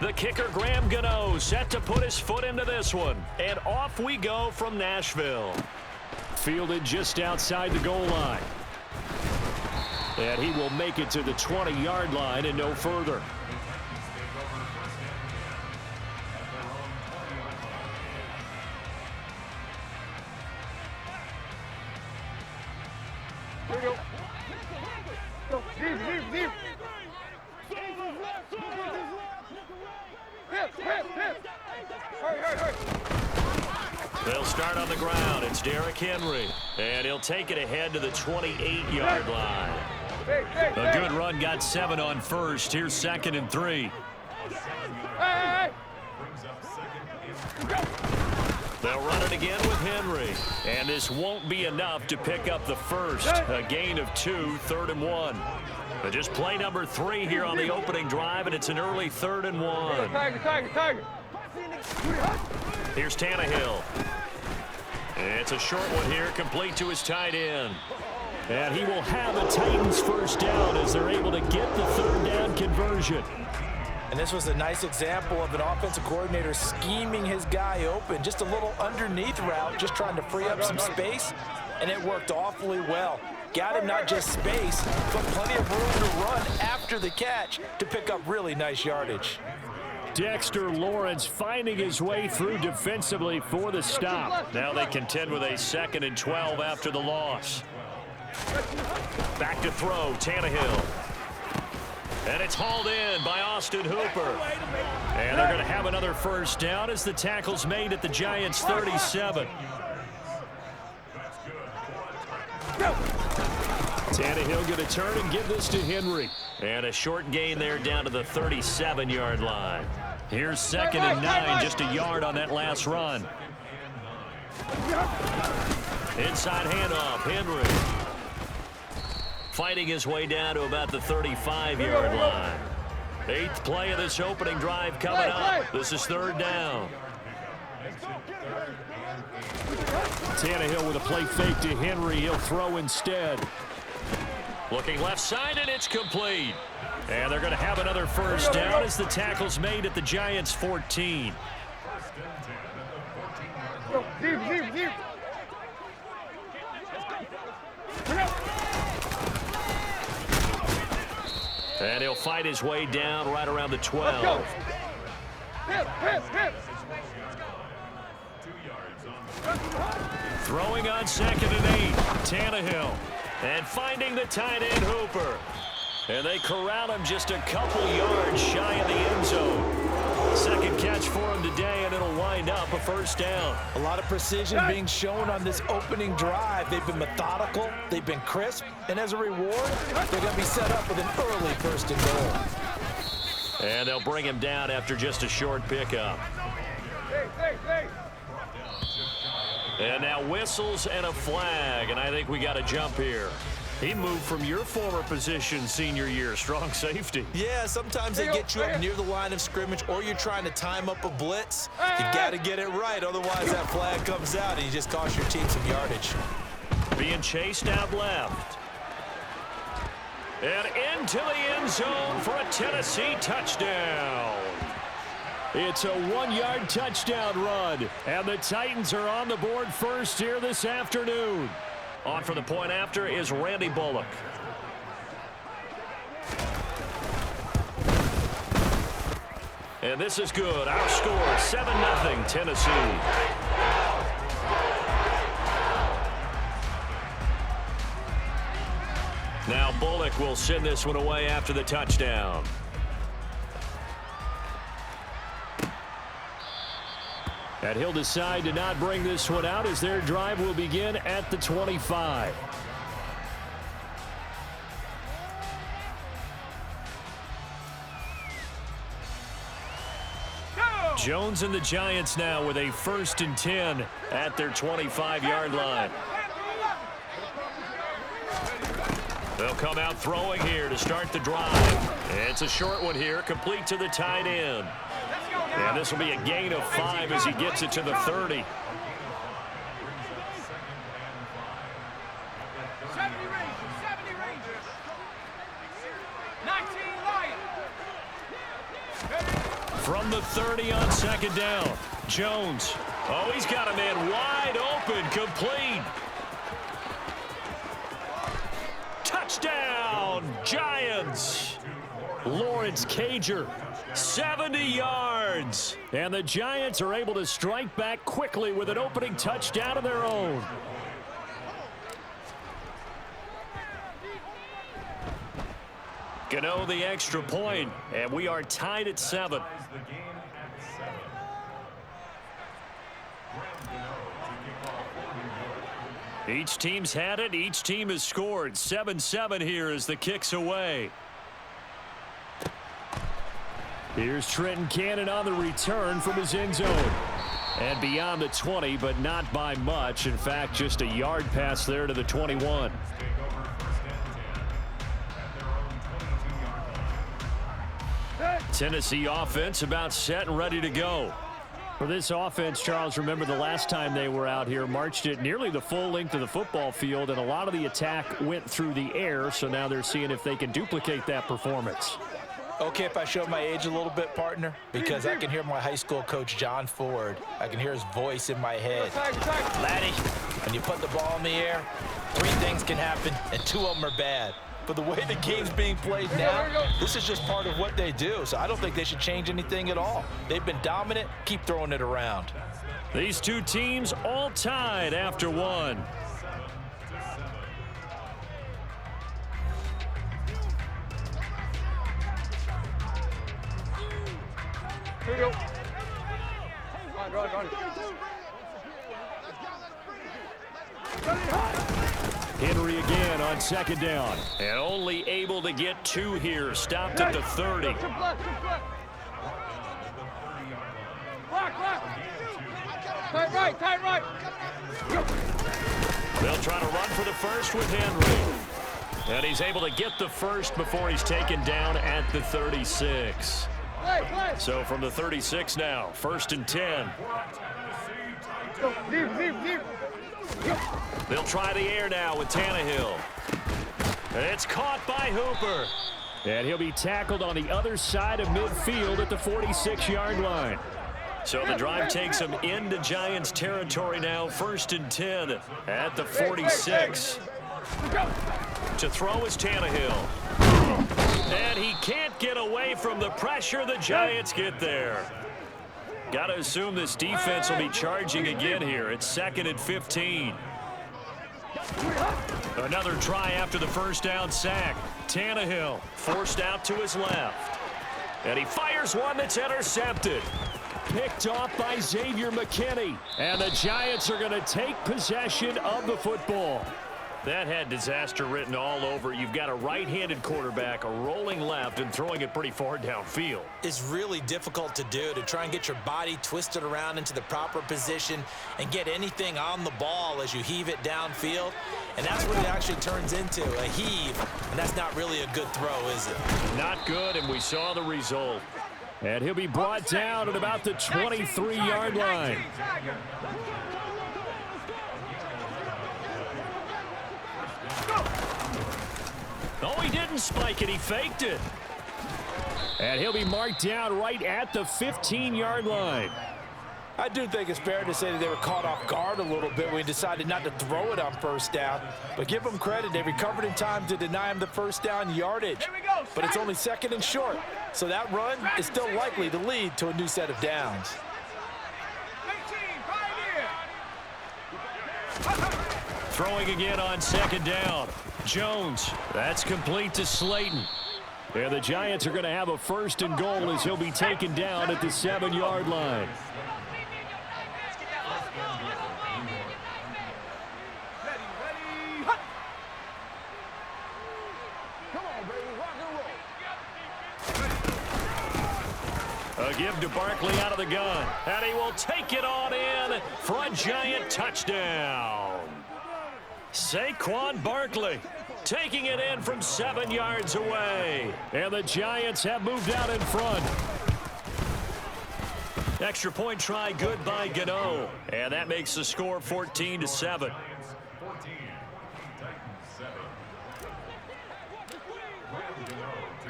The kicker, Graham Gano, set to put his foot into this one. And off we go from Nashville. Fielded just outside the goal line. And he will make it to the 20-yard line and no further. Here we go. Go. Deep. Hip. Hurry. They'll start on the ground. It's Derrick Henry. And he'll take it ahead to the 28-yard line. A good run, got 7 on first. Here's 2nd and 3. Hey. They'll run it again with Henry. And this won't be enough to pick up the first. A gain of 2, 3rd and 1. But just play number 3 here on the opening drive, and it's an early 3rd and 1. Tiger. Here's Tannehill. It's a short one here, complete to his tight end. And he will have a Titans first down as they're able to get the 3rd down conversion. And this was a nice example of an offensive coordinator scheming his guy open. Just a little underneath route, just trying to free up some space, and it worked awfully well. Got him not just space, but plenty of room to run after the catch to pick up really nice yardage. Dexter Lawrence finding his way through defensively for the stop. Now they contend with a 2nd and 12 after the loss. Back to throw, Tannehill. And it's hauled in by Austin Hooper. And they're going to have another first down as the tackle's made at the Giants' 37. Tannehill going to turn and give this to Henry. And a short gain there down to the 37-yard line. Here's 2nd and 9, just a yard on that last run. Inside handoff, Henry. Fighting his way down to about the 35-yard line. 8th play of this opening drive coming up. This is 3rd down. Tannehill with a play fake to Henry. He'll throw instead. Looking left side, and it's complete. And they're going to have another first down as the tackle's made at the Giants' 14. Deep. And he'll fight his way down right around the 12. Hip. Throwing on 2nd and 8. Tannehill. And finding the tight end Hooper. And they corral him just a couple yards shy of the end zone. 2nd catch for him today, and it'll wind up a first down. A lot of precision being shown on this opening drive. They've been methodical, they've been crisp, and as a reward, they're going to be set up with an early 1st and goal. And they'll bring him down after just a short pickup. Hey. And now whistles and a flag, and I think we got a jump here. He moved from your former position senior year, strong safety. Yeah, sometimes they get you up near the line of scrimmage, or you're trying to time up a blitz. You got to get it right, otherwise that flag comes out and you just cost your team some yardage. Being chased out left. And into the end zone for a Tennessee touchdown. It's a 1-yard touchdown run, and the Titans are on the board first here this afternoon. On for the point after is Randy Bullock. And this is good. Our score, 7-0 Tennessee. Now Bullock will send this one away after the touchdown. And he'll decide to not bring this one out as their drive will begin at the 25. Jones and the Giants now with a 1st and 10 at their 25-yard line. They'll come out throwing here to start the drive. It's a short one here, complete to the tight end. And this will be a gain of 5 as he gets it to the 30. 70 Rangers. 19 Lions. from the 30 on second down. Jones. Oh, he's got a man wide open, complete. Touchdown, Giants. Lawrence Cager, 70 yards. And the Giants are able to strike back quickly with an opening touchdown of their own. Gano the extra point, and we are tied at 7. Each team's had it. Each team has scored. 7-7 here as the kick's away. Here's Trenton Cannon on the return from his end zone. And beyond the 20, but not by much. In fact, just a yard pass there to the 21. Tennessee offense about set and ready to go. For this offense, Charles, remember the last time they were out here, marched it nearly the full length of the football field, and a lot of the attack went through the air, so now they're seeing if they can duplicate that performance. Okay, if I show my age a little bit, partner, because I can hear my high school coach, John Ford. I can hear his voice in my head. Laddie, when you put the ball in the air, 3 things can happen, and 2 of them are bad. But the way the game's being played now, this is just part of what they do. So I don't think they should change anything at all. They've been dominant. Keep throwing it around. These two teams all tied after 1. Here we go. Run. Henry again on second down. And only able to get 2 here. Stopped at the 30. Block. Tight right. They'll try to run for the first with Henry. And he's able to get the first before he's taken down at the 36. Play. So from the 36 now, 1st and 10. Leave. They'll try the air now with Tannehill. And it's caught by Hooper. And he'll be tackled on the other side of midfield at the 46-yard line. So the drive takes him into Giants territory now, 1st and 10 at the 46. To throw is Tannehill. And he can't get away from the pressure. The Giants get there. Got to assume this defense will be charging again here. It's 2nd and 15. Another try after the first down sack. Tannehill forced out to his left. And he fires one that's intercepted. Picked off by Xavier McKinney. And the Giants are going to take possession of the football. That had disaster written all over. You've got a right-handed quarterback, a rolling left, and throwing it pretty far downfield. It's really difficult to do, to try and get your body twisted around into the proper position and get anything on the ball as you heave it downfield. And that's what it actually turns into, a heave. And that's not really a good throw, is it? Not good, and we saw the result. And he'll be brought down at about the 23-yard line. Oh, he didn't spike it. He faked it. And he'll be marked down right at the 15-yard line. I do think it's fair to say that they were caught off guard a little bit when he decided not to throw it on first down. But give them credit. They recovered in time to deny him the first down yardage. But it's only 2nd and short. So that run is still likely to lead to a new set of downs. Throwing again on 2nd down. Jones. That's complete to Slayton. And the Giants are going to have a 1st and goal as he'll be taken down at the 7-yard line. A give to Barkley out of the gun. And he will take it on in for a Giant touchdown. Saquon Barkley taking it in from 7 yards away. And the Giants have moved out in front. Extra point try good by Gano. And that makes the score 14-7.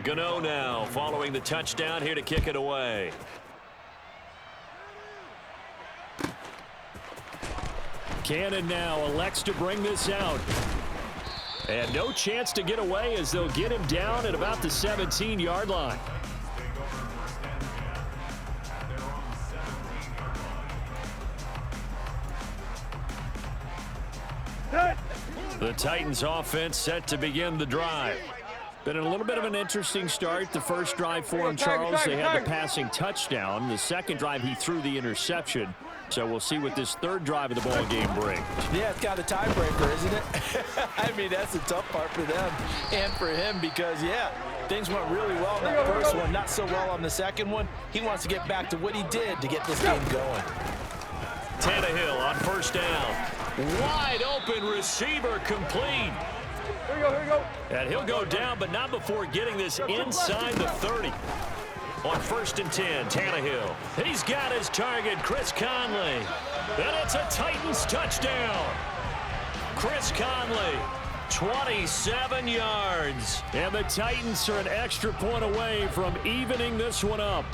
Gano now following the touchdown here to kick it away. Cannon now elects to bring this out. And no chance to get away as they'll get him down at about the 17-yard line. The Titans offense set to begin the drive. Been a little bit of an interesting start. The first drive for him, Charles, they had the passing touchdown. The second drive, he threw the interception. So we'll see what this third drive of the ball game brings. Yeah, it's got a tiebreaker, isn't it? I mean, that's the tough part for them and for him because, yeah, things went really well in that first one, not so well on the second one. He wants to get back to what he did to get this game going. Tannehill on first down. Wide open receiver complete. Here we go, here we go. And he'll go down, but not before getting this inside the 30. On 1st and 10, Tannehill. He's got his target, Chris Conley. And it's a Titans touchdown. Chris Conley, 27 yards. And the Titans are an extra point away from evening this one up.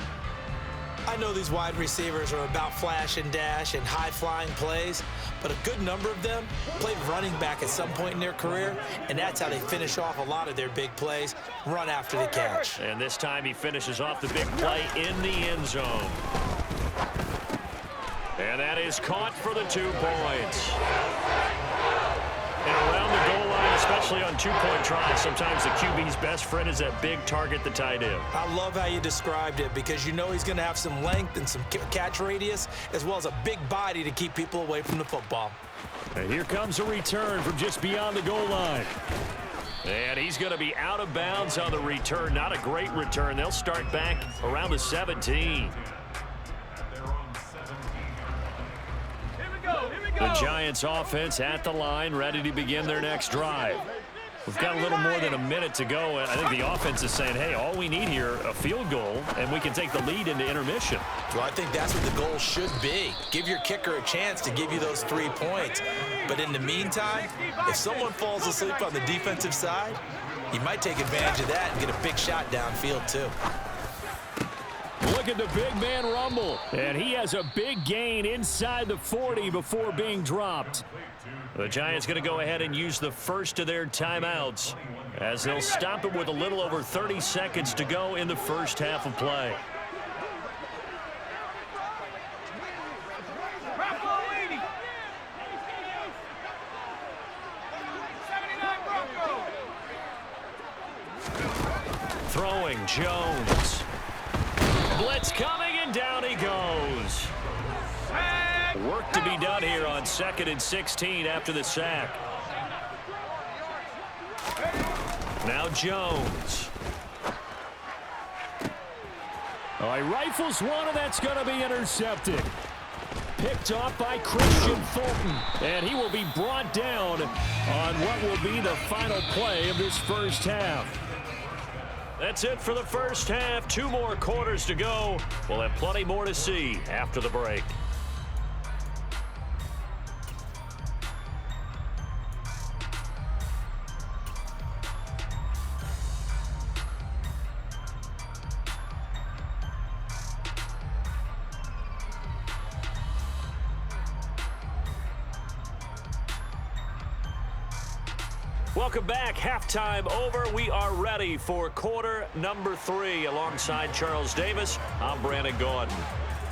I know these wide receivers are about flash and dash and high-flying plays, but a good number of them played running back at some point in their career, and that's how they finish off a lot of their big plays, run after the catch. And this time he finishes off the big play in the end zone. And that is caught for the 2 points. And around the goal line, especially on two-point tries, sometimes the QB's best friend is that big target, the tight end. I love how you described it because you know he's going to have some length and some catch radius as well as a big body to keep people away from the football. And here comes a return from just beyond the goal line. And he's going to be out of bounds on the return. Not a great return. They'll start back around the 17. The Giants offense at the line, ready to begin their next drive. We've got a little more than a minute to go, and I think the offense is saying, hey, all we need here, a field goal, and we can take the lead into intermission. Well, I think that's what the goal should be. Give your kicker a chance to give you those 3 points. But in the meantime, if someone falls asleep on the defensive side, you might take advantage of that and get a big shot downfield too. Look at the big man rumble. And he has a big gain inside the 40 before being dropped. The Giants going to go ahead and use the first of their timeouts as they'll stop it with a little over 30 seconds to go in the first half of play. Throwing Jones. Blitz coming, and down he goes. Work to be done here on 2nd and 16 after the sack. Now Jones. Oh, he rifles one, and that's going to be intercepted. Picked off by Christian Fulton. And he will be brought down on what will be the final play of this first half. That's it for the first half. 2 more quarters to go. We'll have plenty more to see after the break. Welcome back. Halftime over. We are ready for quarter number 3 alongside Charles Davis. I'm Brandon Gordon.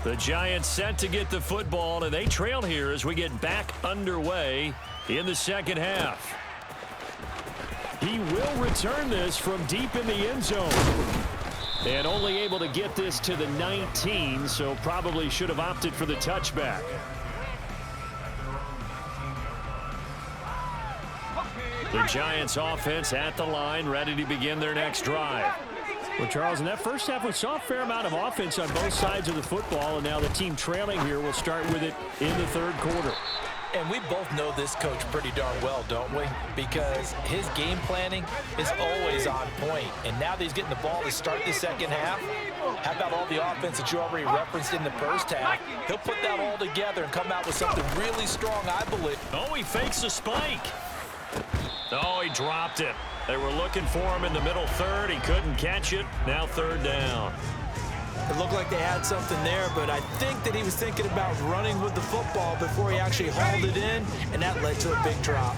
The Giants set to get the football, and they trail here as we get back underway in the second half. He will return this from deep in the end zone. And only able to get this to the 19, so probably should have opted for the touchback. The Giants offense at the line, ready to begin their next drive. Well, Charles, in that first half, we saw a fair amount of offense on both sides of the football, and now the team trailing here will start with it in the third quarter. And we both know this coach pretty darn well, don't we? Because his game planning is always on point. And now that he's getting the ball to start the second half, how about all the offense that you already referenced in the first half? He'll put that all together and come out with something really strong, I believe. Oh, he fakes a spike. Oh, he dropped it. They were looking for him in the middle third. He couldn't catch it. Now third down. It looked like they had something there, but I think that he was thinking about running with the football before he actually hauled it in, and that led to a big drop.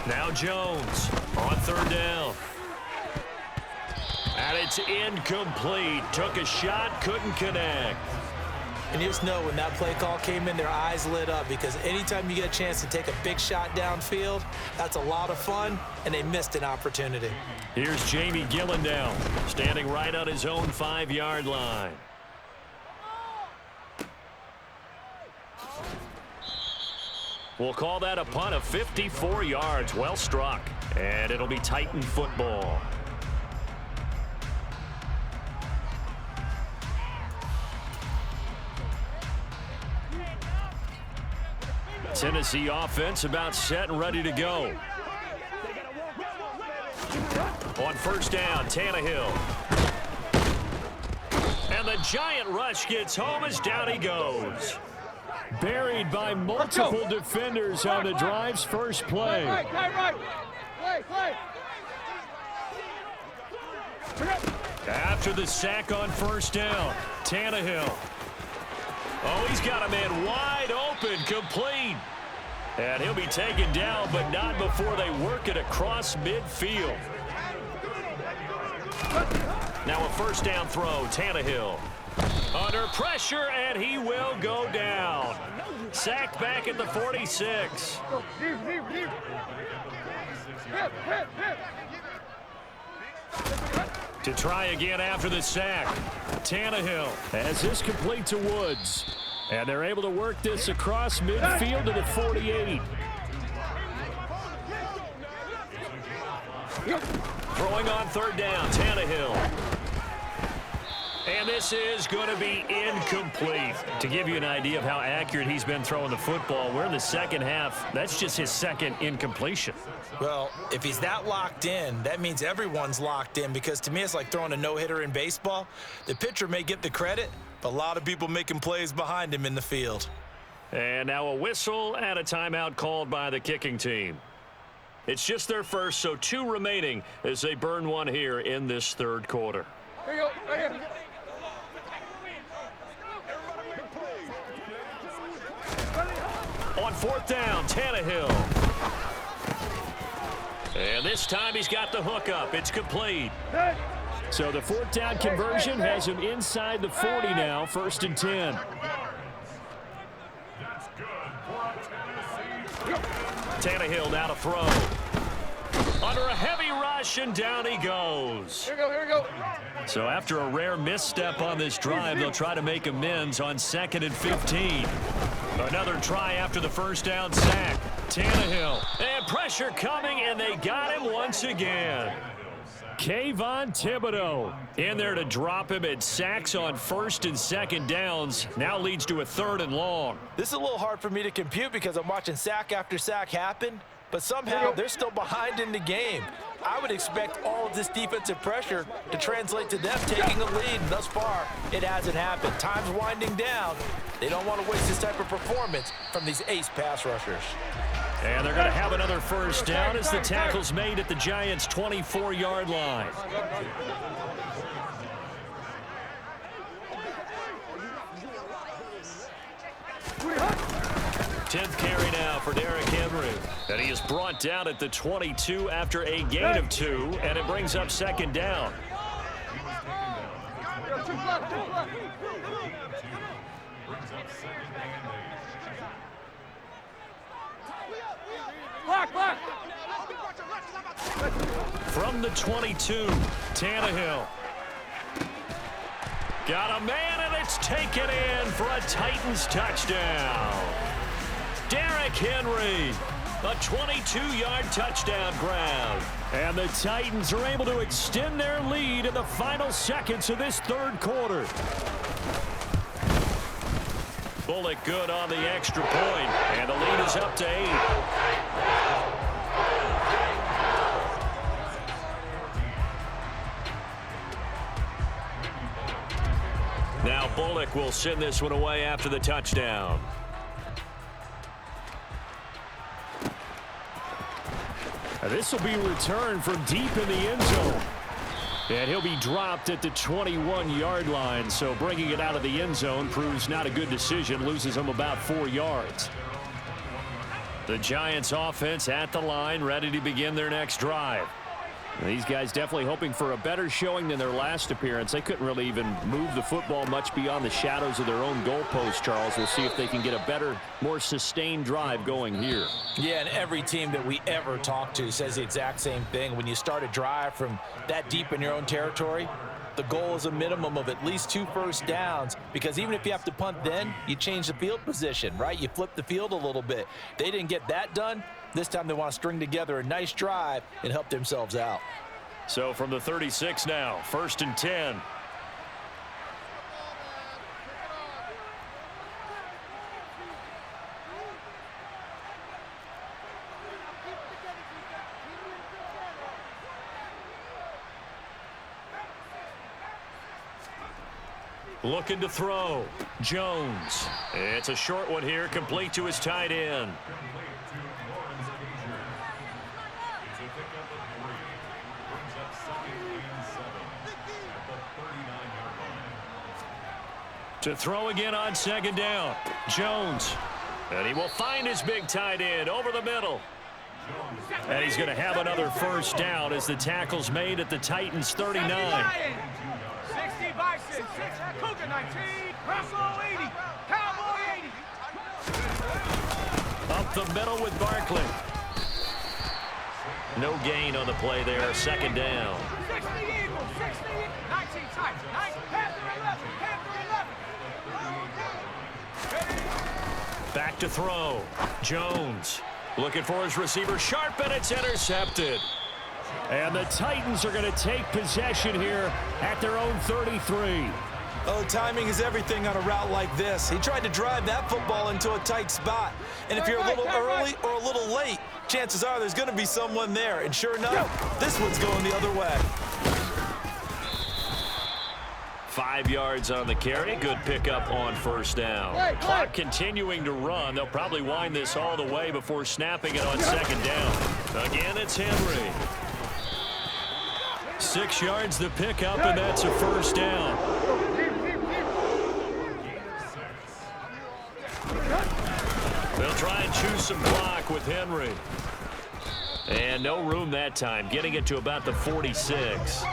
Now Jones on third down. And it's incomplete. Took a shot, couldn't connect. And you just know when that play call came in, their eyes lit up, because anytime you get a chance to take a big shot downfield, that's a lot of fun, and they missed an opportunity. Here's Jamie Gillen down, standing right on his own 5-yard line. We'll call that a punt of 54 yards. Well struck. And it'll be Titan football. Tennessee offense about set and ready to go. On first down, Tannehill. And the giant rush gets home as down he goes. Buried by multiple defenders on the drive's first play. After the sack on first down, Tannehill. Oh, he's got a man wide open, complete. And he'll be taken down, but not before they work it across midfield. Now a first down throw, Tannehill. Under pressure, and he will go down. Sacked back at the 46. To try again after the sack. Tannehill has this complete to Woods. And they're able to work this across midfield to the 48. Throwing on third down, Tannehill. And this is going to be incomplete. To give you an idea of how accurate he's been throwing the football, we're in the second half. That's just his second incompletion. Well, if he's that locked in, that means everyone's locked in, because to me it's like throwing a no-hitter in baseball. The pitcher may get the credit, but a lot of people making plays behind him in the field. And now a whistle and a timeout called by the kicking team. It's just their first, so 2 remaining as they burn one here in this third quarter. Here you go, right here. On fourth down, Tannehill. And this time he's got the hook up. It's complete. So the fourth down conversion has him inside the 40 now, 1st and 10. Tannehill now to throw. Under a heavy rush, and down he goes. Here we go. So after a rare misstep on this drive, they'll try to make amends on 2nd and 15. Another try after the first down sack. Tannehill. And pressure coming, and they got him once again. Kayvon Thibodeau in there to drop him at sacks on 1st and 2nd downs. Now leads to a 3rd and long. This is a little hard for me to compute because I'm watching sack after sack happen, but somehow they're still behind in the game. I would expect all of this defensive pressure to translate to them taking a lead, and thus far, it hasn't happened. Time's winding down. They don't want to waste this type of performance from these ace pass rushers. And they're going to have another first down as the tackle's made at the Giants' 24-yard line. 10th carry now for Derrick Henry. And he is brought down at the 22 after a gain of 2, and it brings up 2nd down. Block. From the 22, Tannehill. Got a man, and it's taken in for a Titans touchdown. Derrick Henry, a 22-yard touchdown grab. And the Titans are able to extend their lead in the final seconds of this third quarter. Bullock good on the extra point, and the lead is up to 8. Now Bullock will send this one away after the touchdown. This will be returned from deep in the end zone. And he'll be dropped at the 21-yard line, so bringing it out of the end zone proves not a good decision, loses him about 4 yards. The Giants offense at the line, ready to begin their next drive. These guys definitely hoping for a better showing than their last appearance. They couldn't really even move the football much beyond the shadows of their own goalpost, Charles. We'll see if they can get a better, more sustained drive going here. Yeah, and every team that we ever talk to says the exact same thing. When you start a drive from that deep in your own territory, the goal is a minimum of at least 2 first downs, because even if you have to punt then, you change the field position, right? You flip the field a little bit. They didn't get that done. This time they want to string together a nice drive and help themselves out. So from the 36 now, 1st and 10. Looking to throw. Jones. It's a short one here, complete to his tight end. To throw again on 2nd down. Jones. And he will find his big tight end over the middle. And he's going to have another first down as the tackle's made at the Titans' 39. 60 by 6, Cougar 19, Russell 80, Cowboy 80. Up the middle with Barkley. No gain on the play there, 2nd down. 60 Eagles, 60, 19 Titans, 9, Panther 11, Panther 11. Back to throw. Jones looking for his receiver, Sharp, and it's intercepted. And the Titans are going to take possession here at their own 33. Oh, timing is everything on a route like this. He tried to drive that football into a tight spot. And if you're a little early or a little late, chances are there's going to be someone there. And sure enough, this one's going the other way. 5 yards on the carry. Good pickup on 1st down. Clock continuing to run. They'll probably wind this all the way before snapping it on 2nd down. Again, it's Henry. 6 yards the pickup, and that's a 1st down. They'll try and choose some clock with Henry. And no room that time, getting it to about the 46.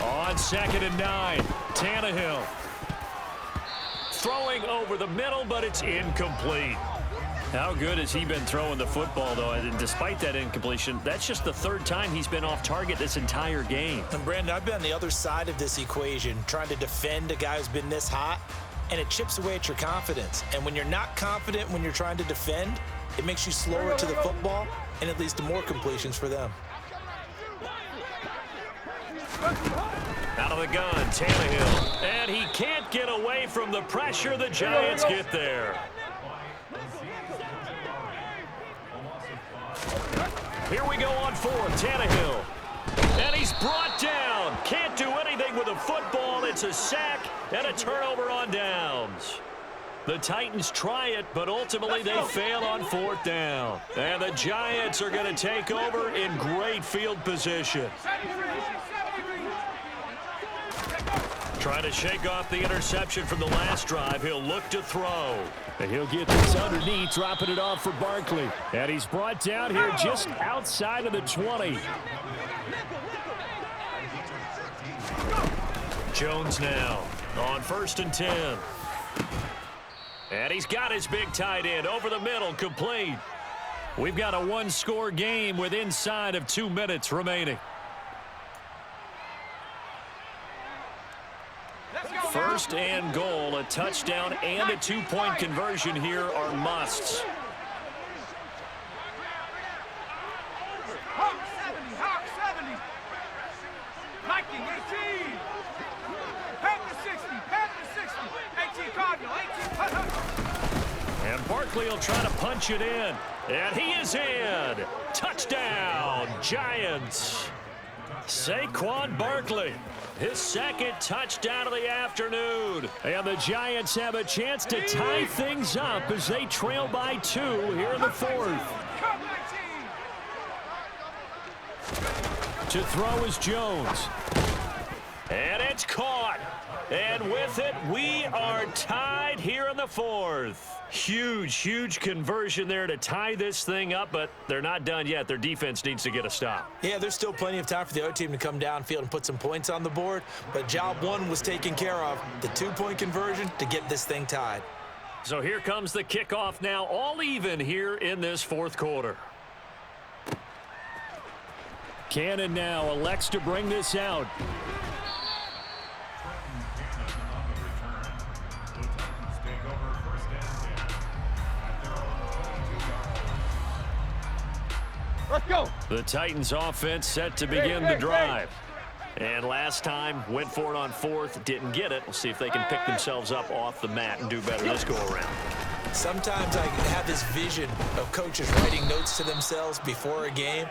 On 2nd and 9, Tannehill. Throwing over the middle, but it's incomplete. How good has he been throwing the football, though? And despite that incompletion, that's just the 3rd time he's been off target this entire game. And Brandon, I've been on the other side of this equation, trying to defend a guy who's been this hot, and it chips away at your confidence. And when you're not confident when you're trying to defend, it makes you slower to the football, and it leads to more completions for them. Out of the gun, Tannehill. And he can't get away from the pressure. The Giants get there. Here we go on 4th, Tannehill. And he's brought down. Can't do anything with a football. It's a sack and a turnover on downs. The Titans try it, but ultimately they fail on 4th down. And the Giants are going to take over in great field position. Trying to shake off the interception from the last drive. He'll look to throw. And he'll get this underneath, dropping it off for Barkley. And he's brought down here just outside of the 20. Jones now on 1st and 10. And he's got his big tight end over the middle, complete. We've got a 1-score game with inside of 2 minutes remaining. 1st and goal, a touchdown and a 2-point conversion here are musts. Hawk 70, Hawk 70. Viking 18. Panther 60, Panther 60. 18 Cardinal, 18 And Barkley will try to punch it in. And he is in. Touchdown, Giants. Saquon Barkley. his second touchdown of the afternoon. And the Giants have a chance to tie things up as they trail by 2 here in the 4th. To throw is Jones. And it's caught. And with it, we are tied here in the 4th. Huge conversion there to tie this thing up, but they're not done yet. Their defense needs to get a stop. Yeah, there's still plenty of time for the other team to come downfield and put some points on the board, but job 1 was taken care of. The 2-point conversion to get this thing tied. So here comes the kickoff now, all even here in this 4th quarter. Cannon now elects to bring this out. Let's go. The Titans offense set to begin the drive. And last time, went for it on 4th, didn't get it. We'll see if they can pick themselves up off the mat and do better this go-around. Sometimes I have this vision of coaches writing notes to themselves before a game,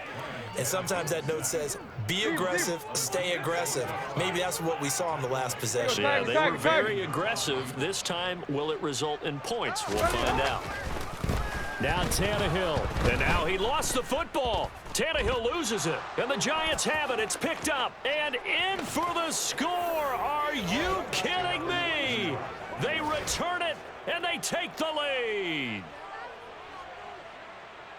and sometimes that note says, be aggressive, stay aggressive. Maybe that's what we saw in the last possession. Yeah, they were very aggressive. This time, will it result in points? We'll find out. Now Tannehill, and now he lost the football. Tannehill loses it, and the Giants have it. It's picked up, and in for the score. Are you kidding me? They return it, and they take the lead.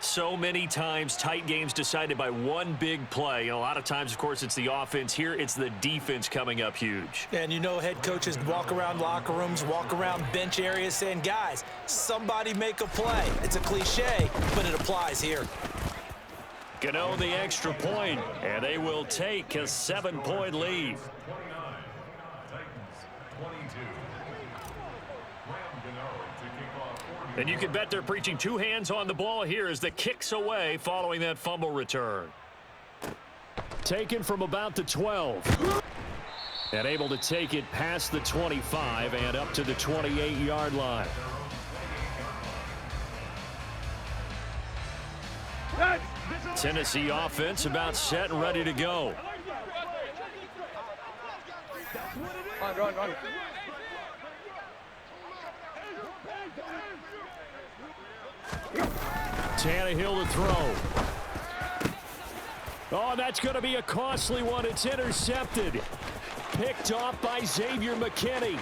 So many times, tight games decided by one big play. And a lot of times, of course, it's the offense. Here, it's the defense coming up huge. And you know head coaches walk around locker rooms, walk around bench areas saying, guys, somebody make a play. It's a cliche, but it applies here. Gano the extra point, and they will take a 7-point lead. And you can bet they're preaching 2 hands on the ball here as the kick's away following that fumble return. Taken from about the 12. And able to take it past the 25 and up to the 28-yard line. Tennessee offense about set and ready to go. Run. Tannehill to throw. Oh, that's going to be a costly one. It's intercepted. Picked off by Xavier McKinney.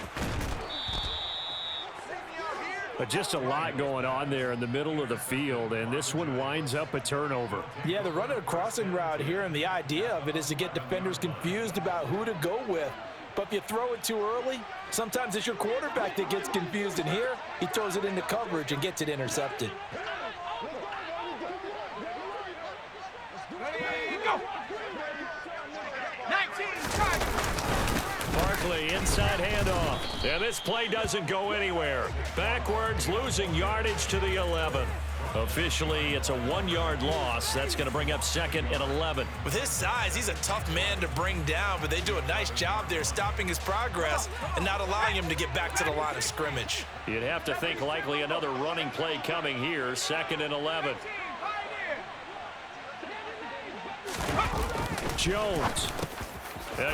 But just a lot going on there in the middle of the field, and this one winds up a turnover. Yeah, they're running a crossing route here, and the idea of it is to get defenders confused about who to go with. But if you throw it too early, sometimes it's your quarterback that gets confused, and here he throws it into coverage and gets it intercepted. Barkley inside handoff. And this play doesn't go anywhere. Backwards, losing yardage to the 11. Officially, it's a 1-yard loss. That's going to bring up 2nd and 11. With his size, he's a tough man to bring down, but they do a nice job there stopping his progress and not allowing him to get back to the line of scrimmage. You'd have to think likely another running play coming here. 2nd and 11. Jones.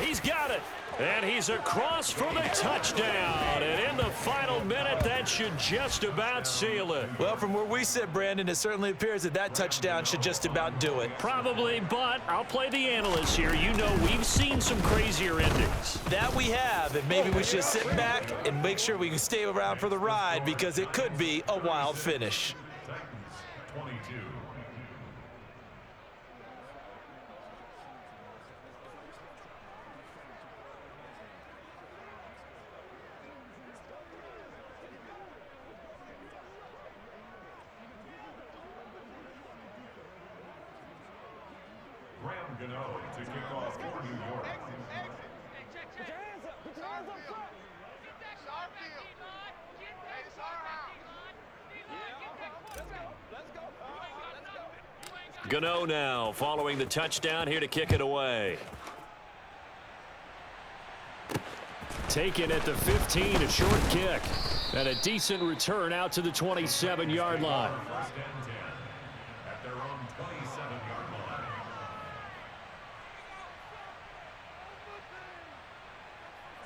He's got it. And he's across for the touchdown. And in the final minute, that should just about seal it. Well, from where we sit, Brandon, it certainly appears that that touchdown should just about do it. Probably, but I'll play the analyst here. You know we've seen some crazier endings. That we have, and maybe we should sit back and make sure we can stay around for the ride because it could be a wild finish. To kick off for New York. Gano now following the touchdown here to kick it away. Taken at the 15, a short kick. And a decent return out to the 27-yard line. At their own 27-yard line.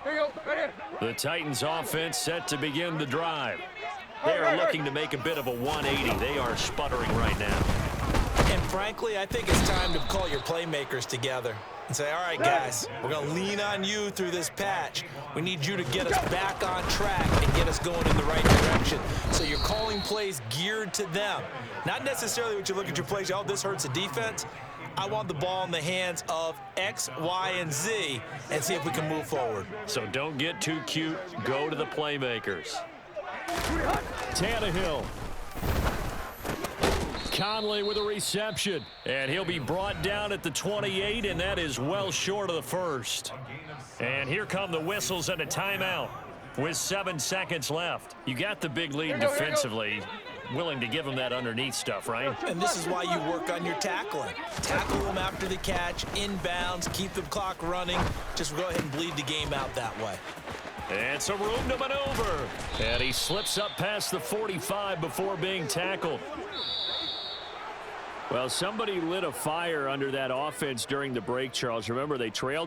Here you go. Right here. The Titans offense set to begin the drive. They are looking to make a bit of a 180. They are sputtering right now. And frankly, I think it's time to call your playmakers together and say, all right, guys, we're going to lean on you through this patch. We need you to get us back on track and get us going in the right direction. So you're calling plays geared to them. Not necessarily what you look at your plays, oh, this hurts the defense. I want the ball in the hands of X, Y, and Z and see if we can move forward. So don't get too cute. Go to the playmakers. Tannehill. Conley with a reception. And he'll be brought down at the 28, and that is well short of the first. And here come the whistles and a timeout with 7 seconds left. You got the big lead defensively. Willing to give him that underneath stuff, right? And this is why you work on your tackling. Tackle them after the catch, inbounds, keep the clock running. Just go ahead and bleed the game out that way. And some room to maneuver. And he slips up past the 45 before being tackled. Well, somebody lit a fire under that offense during the break, Charles. Remember, they trailed